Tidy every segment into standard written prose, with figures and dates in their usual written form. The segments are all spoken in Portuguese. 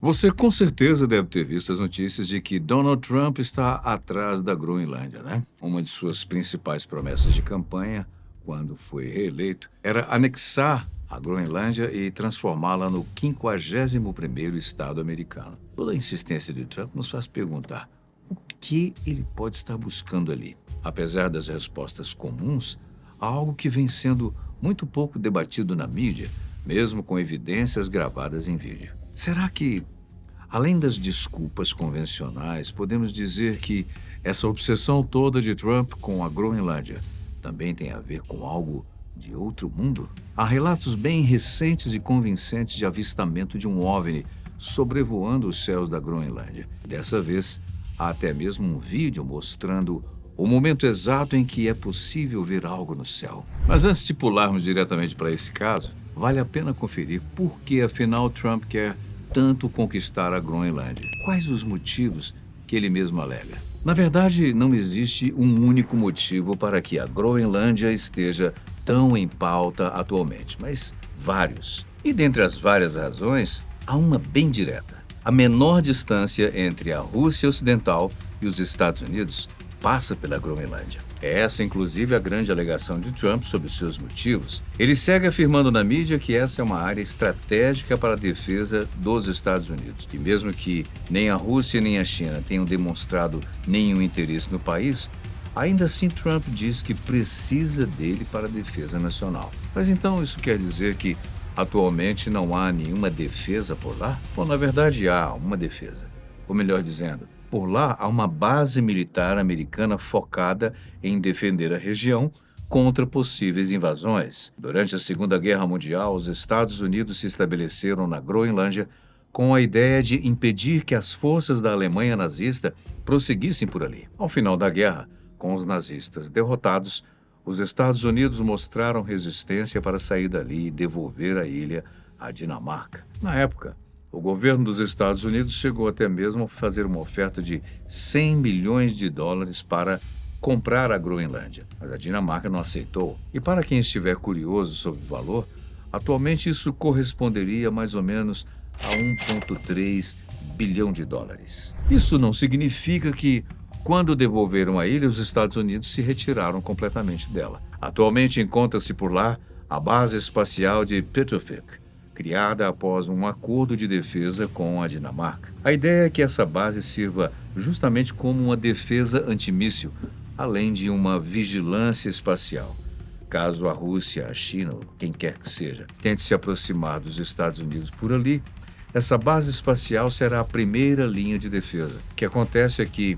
Você com certeza deve ter visto as notícias de que Donald Trump está atrás da Groenlândia, né? Uma de suas principais promessas de campanha, quando foi reeleito, era anexar a Groenlândia e transformá-la no 51º estado americano. Toda a insistência de Trump nos faz perguntar o que ele pode estar buscando ali. Apesar das respostas comuns, há algo que vem sendo muito pouco debatido na mídia, mesmo com evidências gravadas em vídeo. Será que, além das desculpas convencionais, podemos dizer que essa obsessão toda de Trump com a Groenlândia também tem a ver com algo de outro mundo? Há relatos bem recentes e convincentes de avistamento de um OVNI sobrevoando os céus da Groenlândia. Dessa vez, há até mesmo um vídeo mostrando o momento exato em que é possível ver algo no céu. Mas antes de pularmos diretamente para esse caso, vale a pena conferir por que, afinal, Trump quer tanto conquistar a Groenlândia. Quais os motivos que ele mesmo alega? Na verdade, não existe um único motivo para que a Groenlândia esteja tão em pauta atualmente, mas vários. E dentre as várias razões, há uma bem direta. A menor distância entre a Rússia Ocidental e os Estados Unidos passa pela Groenlândia. É essa, inclusive, a grande alegação de Trump sobre os seus motivos. Ele segue afirmando na mídia que essa é uma área estratégica para a defesa dos Estados Unidos. E mesmo que nem a Rússia nem a China tenham demonstrado nenhum interesse no país, ainda assim Trump diz que precisa dele para a defesa nacional. Mas então isso quer dizer que atualmente não há nenhuma defesa por lá? Bom, na verdade há uma defesa. Ou melhor dizendo, por lá há uma base militar americana focada em defender a região contra possíveis invasões. Durante a Segunda Guerra Mundial, os Estados Unidos se estabeleceram na Groenlândia com a ideia de impedir que as forças da Alemanha nazista prosseguissem por ali. Ao final da guerra, com os nazistas derrotados, os Estados Unidos mostraram resistência para sair dali e devolver a ilha à Dinamarca. Na época, o governo dos Estados Unidos chegou até mesmo a fazer uma oferta de 100 milhões de dólares para comprar a Groenlândia, mas a Dinamarca não aceitou. E para quem estiver curioso sobre o valor, atualmente isso corresponderia mais ou menos a 1,3 bilhão de dólares. Isso não significa que, quando devolveram a ilha, os Estados Unidos se retiraram completamente dela. Atualmente encontra-se por lá a base espacial de Pituffik, criada após um acordo de defesa com a Dinamarca. A ideia é que essa base sirva justamente como uma defesa antimíssil, além de uma vigilância espacial. Caso a Rússia, a China, ou quem quer que seja, tente se aproximar dos Estados Unidos por ali, essa base espacial será a primeira linha de defesa. O que acontece é que,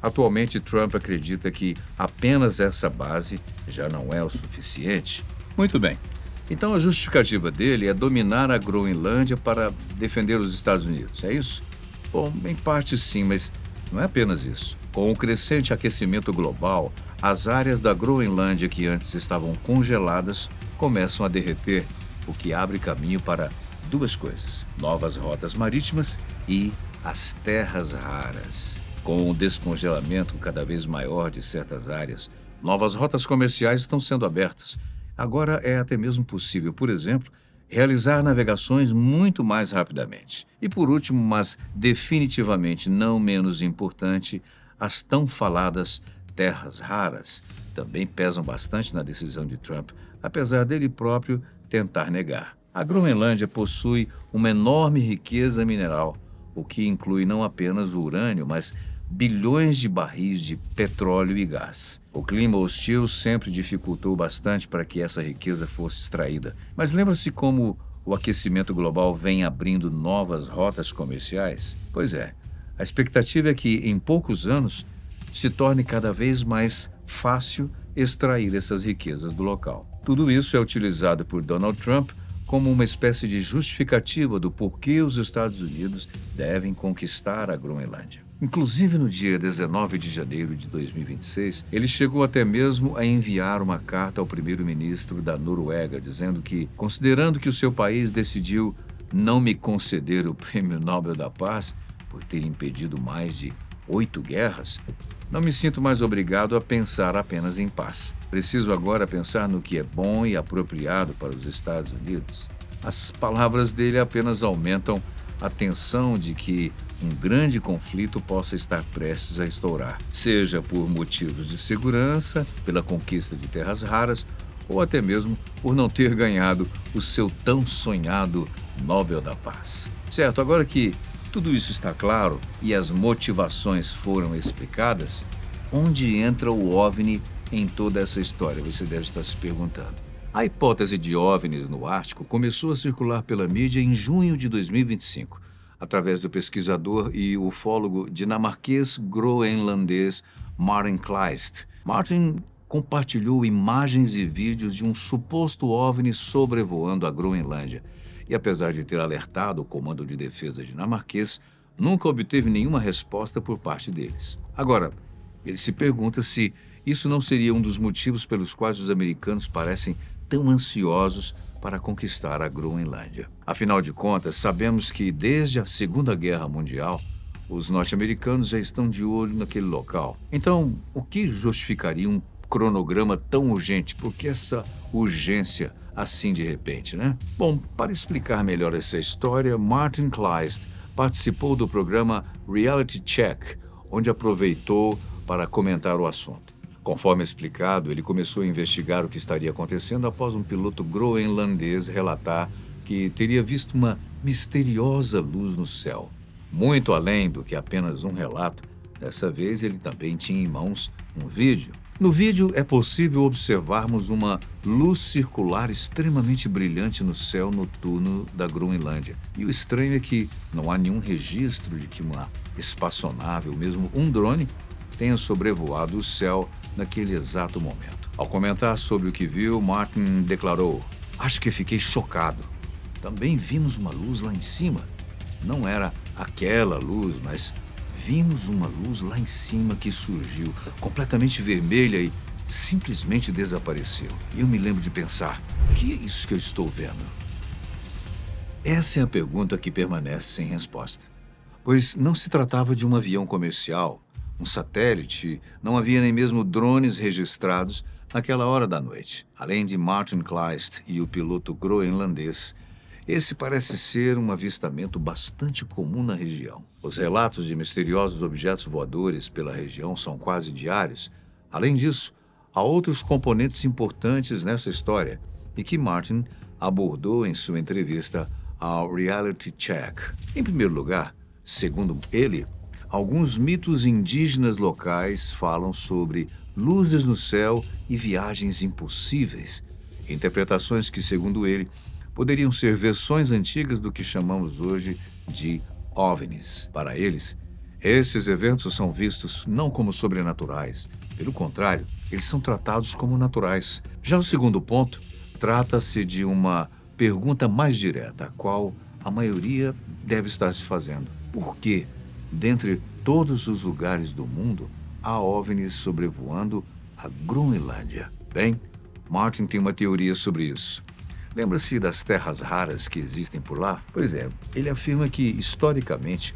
atualmente, Trump acredita que apenas essa base já não é o suficiente. Muito bem. Então, a justificativa dele é dominar a Groenlândia para defender os Estados Unidos, é isso? Bom, em parte sim, mas não é apenas isso. Com o crescente aquecimento global, as áreas da Groenlândia que antes estavam congeladas começam a derreter, o que abre caminho para duas coisas: novas rotas marítimas e as terras raras. Com o descongelamento cada vez maior de certas áreas, novas rotas comerciais estão sendo abertas. Agora é até mesmo possível, por exemplo, realizar navegações muito mais rapidamente. E por último, mas definitivamente não menos importante, as tão faladas terras raras também pesam bastante na decisão de Trump, apesar dele próprio tentar negar. A Groenlândia possui uma enorme riqueza mineral, o que inclui não apenas o urânio, mas bilhões de barris de petróleo e gás. O clima hostil sempre dificultou bastante para que essa riqueza fosse extraída. Mas lembra-se como o aquecimento global vem abrindo novas rotas comerciais? Pois é, a expectativa é que em poucos anos se torne cada vez mais fácil extrair essas riquezas do local. Tudo isso é utilizado por Donald Trump como uma espécie de justificativa do porquê os Estados Unidos devem conquistar a Groenlândia. Inclusive, no dia 19 de janeiro de 2026, ele chegou até mesmo a enviar uma carta ao primeiro-ministro da Noruega, dizendo que, considerando que o seu país decidiu não me conceder o Prêmio Nobel da Paz por ter impedido mais de 8 guerras, não me sinto mais obrigado a pensar apenas em paz. Preciso agora pensar no que é bom e apropriado para os Estados Unidos. As palavras dele apenas aumentam a tensão de que um grande conflito possa estar prestes a estourar, seja por motivos de segurança, pela conquista de terras raras ou até mesmo por não ter ganhado o seu tão sonhado Nobel da Paz. Certo, agora que tudo isso está claro e as motivações foram explicadas, onde entra o OVNI em toda essa história? Você deve estar se perguntando. A hipótese de OVNIs no Ártico começou a circular pela mídia em junho de 2025, através do pesquisador e ufólogo dinamarquês groenlandês Martin Kleist. Martin compartilhou imagens e vídeos de um suposto OVNI sobrevoando a Groenlândia. E apesar de ter alertado o Comando de Defesa dinamarquês, nunca obteve nenhuma resposta por parte deles. Agora, ele se pergunta se isso não seria um dos motivos pelos quais os americanos parecem tão ansiosos para conquistar a Groenlândia. Afinal de contas, sabemos que desde a Segunda Guerra Mundial, os norte-americanos já estão de olho naquele local. Então, o que justificaria um cronograma tão urgente? Por que essa urgência assim de repente, né? Bom, para explicar melhor essa história, Martin Kleist participou do programa Reality Check, onde aproveitou para comentar o assunto. Conforme explicado, ele começou a investigar o que estaria acontecendo após um piloto groenlandês relatar que teria visto uma misteriosa luz no céu. Muito além do que apenas um relato, dessa vez ele também tinha em mãos um vídeo. No vídeo é possível observarmos uma luz circular extremamente brilhante no céu noturno da Groenlândia. E o estranho é que não há nenhum registro de que uma espaçonave, ou mesmo um drone, tenha sobrevoado o céu naquele exato momento. Ao comentar sobre o que viu, Martin declarou: "Acho que fiquei chocado. Também vimos uma luz lá em cima. Não era aquela luz, mas vimos uma luz lá em cima que surgiu, completamente vermelha e simplesmente desapareceu. E eu me lembro de pensar, o que é isso que eu estou vendo?" Essa é a pergunta que permanece sem resposta. Pois não se tratava de um avião comercial, um satélite, não havia nem mesmo drones registrados naquela hora da noite. Além de Martin Kleist e o piloto groenlandês, esse parece ser um avistamento bastante comum na região. Os relatos de misteriosos objetos voadores pela região são quase diários. Além disso, há outros componentes importantes nessa história e que Martin abordou em sua entrevista ao Reality Check. Em primeiro lugar, segundo ele, alguns mitos indígenas locais falam sobre luzes no céu e viagens impossíveis, interpretações que, segundo ele, poderiam ser versões antigas do que chamamos hoje de OVNIs. Para eles, esses eventos são vistos não como sobrenaturais. Pelo contrário, eles são tratados como naturais. Já o segundo ponto trata-se de uma pergunta mais direta, a qual a maioria deve estar se fazendo. Por que, dentre todos os lugares do mundo, há OVNIs sobrevoando a Groenlândia? Bem, Martin tem uma teoria sobre isso. Lembra-se das terras raras que existem por lá? Pois é, ele afirma que, historicamente,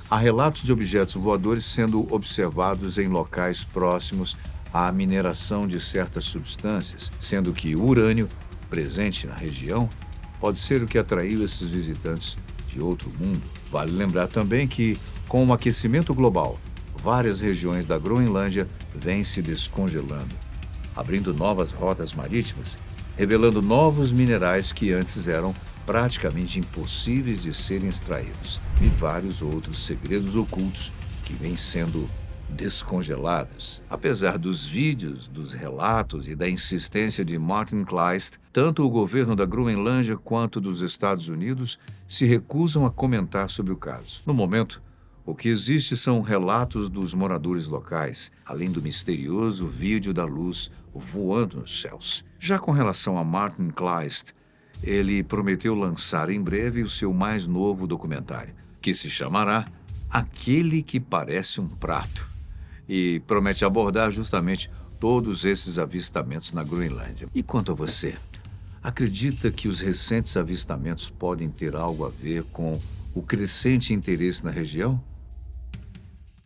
há relatos de objetos voadores sendo observados em locais próximos à mineração de certas substâncias, sendo que o urânio, presente na região, pode ser o que atraiu esses visitantes de outro mundo. Vale lembrar também que, com o aquecimento global, várias regiões da Groenlândia vêm se descongelando, abrindo novas rotas marítimas, revelando novos minerais que antes eram praticamente impossíveis de serem extraídos, e vários outros segredos ocultos que vêm sendo descongelados. Apesar dos vídeos, dos relatos e da insistência de Martin Kleist, tanto o governo da Groenlândia quanto dos Estados Unidos se recusam a comentar sobre o caso. No momento, o que existe são relatos dos moradores locais, além do misterioso vídeo da luz voando nos céus. Já com relação a Martin Kleist, ele prometeu lançar em breve o seu mais novo documentário, que se chamará Aquele que Parece um Prato, e promete abordar justamente todos esses avistamentos na Groenlândia. E quanto a você? Acredita que os recentes avistamentos podem ter algo a ver com o crescente interesse na região?